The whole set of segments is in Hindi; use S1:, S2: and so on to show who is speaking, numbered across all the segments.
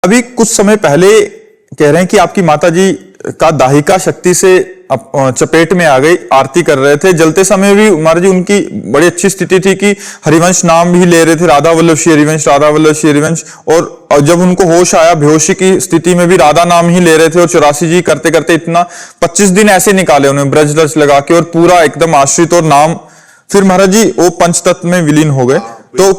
S1: अभी कुछ समय पहले कह रहे हैं कि आपकी माताजी का दाहिका शक्ति से चपेट में आ गई, आरती कर रहे थे। जलते समय भी महाराज जी उनकी बड़ी अच्छी स्थिति थी कि हरिवंश नाम भी ले रहे थे, राधा वल्लभ श्री हरिवंश, राधा वल्लभ श्री हरिवंश। और जब उनको होश आया, बेहोशी की स्थिति में भी राधा नाम ही ले रहे थे। और 84 जी करते करते इतना 25 दिन ऐसे निकाले उन्होंने ब्रज रज लगा के, और पूरा एकदम आश्रित और नाम। फिर महाराज जी वो पंचतत्व में विलीन हो गए। तो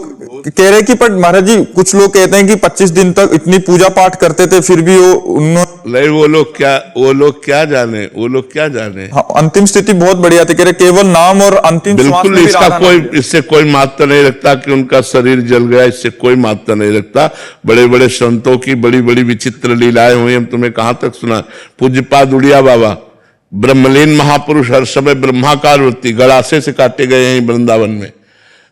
S1: कह रहे कि पर महाराज जी कुछ लोग कहते हैं कि 25 दिन तक इतनी पूजा पाठ करते थे, फिर भी
S2: नहीं, वो लोग क्या जाने।
S1: हाँ, अंतिम स्थिति बहुत बढ़िया थी। कह रहे केवल नाम और अंतिम
S2: बिल्कुल इससे कोई महत्व नहीं रखता कि उनका शरीर जल गया, इससे कोई महत्व नहीं रखता। बड़े बड़े संतों की बड़ी बड़ी विचित्र लीलाएं हुई, हम तुम्हें कहां तक सुना। पूज्यपाद उड़िया बाबा ब्रह्मलीन महापुरुष, हर समय ब्रह्माकार वृत्ति, गड़ासे से काटे गए हैं वृंदावन में।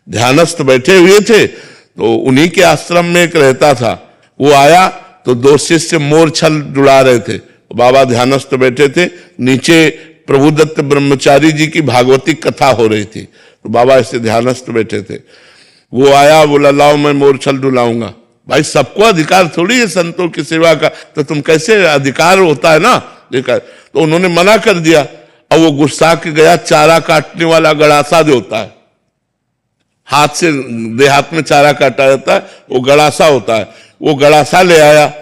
S2: ध्यानस्थ बैठे हुए थे, तो उन्हीं के आश्रम में एक रहता था, वो आया तो 2 शिष्य मोर छल जुड़ा रहे थे। बाबा ध्यानस्थ बैठे थे, नीचे प्रभुदत्त ब्रह्मचारी जी की भागवती कथा हो रही थी, तो बाबा ऐसे ध्यानस्थ बैठे थे। वो आया, बोला लाओ मैं मोर छल डुलाऊंगा। भाई सबको अधिकार थोड़ी है संतों की सेवा का, तो तुम कैसे, अधिकार होता है ना, देखा। तो उन्होंने मना कर दिया, और वो गुस्सा के गया। चारा काटने वाला गड़ासा जो होता है, हाथ से देहात में चारा काटा जाता है, वो गड़ासा होता है, वो गड़ासा ले आया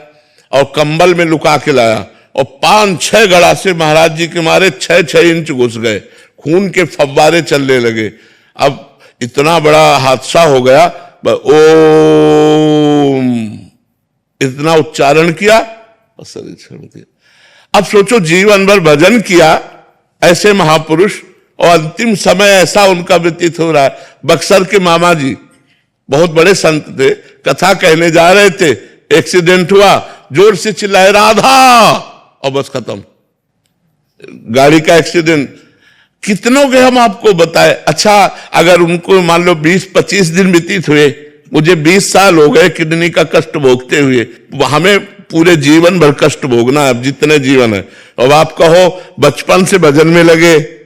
S2: और कंबल में लुका के लाया, और 5-6 गड़ासे महाराज जी के मारे 6-6 इंच घुस गए, खून के फव्वारे चलने लगे। अब इतना बड़ा हादसा हो गया। ओम इतना उच्चारण किया और शरीर छोड़ दिया। अब सोचो, जीवन भर भजन किया ऐसे महापुरुष, और अंतिम समय ऐसा उनका व्यतीत हो रहा है। बक्सर के मामा जी बहुत बड़े संत थे, कथा कहने जा रहे थे, एक्सीडेंट हुआ, जोर से चिल्लाए राधा, और बस खत्म। गाड़ी का एक्सीडेंट। कितनों के हम आपको बताए। अच्छा, अगर उनको मान लो 20-25 दिन व्यतीत हुए, मुझे 20 साल हो गए किडनी का कष्ट भोगते हुए, हमें पूरे जीवन भर कष्ट भोगना है, अब जितने जीवन है। अब आप कहो बचपन से भजन में लगे,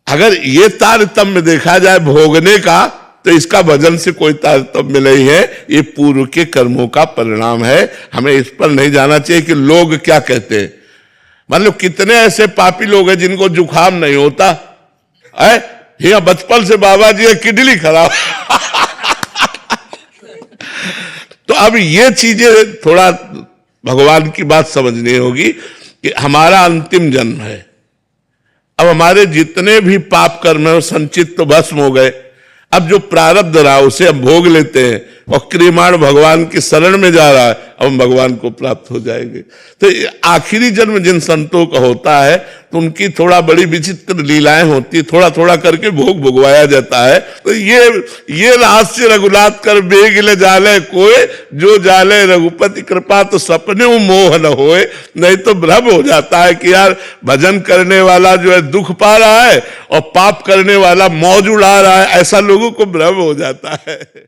S2: अगर ये तारतम्य देखा जाए भोगने का, तो इसका भजन से कोई तारतम्य नहीं है। ये पूर्व के कर्मों का परिणाम है। हमें इस पर नहीं जाना चाहिए कि लोग क्या कहते हैं। मान लो कितने ऐसे पापी लोग हैं जिनको जुकाम नहीं होता है, यहाँ बचपन से बाबा जी है, किडनी खराब। तो अब ये चीजें थोड़ा भगवान की बात समझनी होगी कि हमारा अंतिम जन्म है। अब हमारे जितने भी पाप कर्म है वो संचित तो भस्म हो गए। अब जो प्रारब्ध रहा उसे हम भोग लेते हैं, और क्रियमाण भगवान की शरण में जा रहा है, अब हम भगवान को प्राप्त हो जाएंगे। तो आखिरी जन्म जिन संतों का होता है, तो उनकी थोड़ा बड़ी विचित्र लीलाएं होती, थोड़ा थोड़ा करके भोग भोगवाया जाता है। तो ये रहस्य रघुनाथ कर बेग ले जाले कोई, जो जाले रघुपति कृपा तो सपने मोह न होए। नहीं तो भ्रम हो जाता है कि यार भजन करने वाला जो है दुख पा रहा है, और पाप करने वाला मौज उड़ा रहा है, ऐसा लोगों को भ्रम हो जाता है।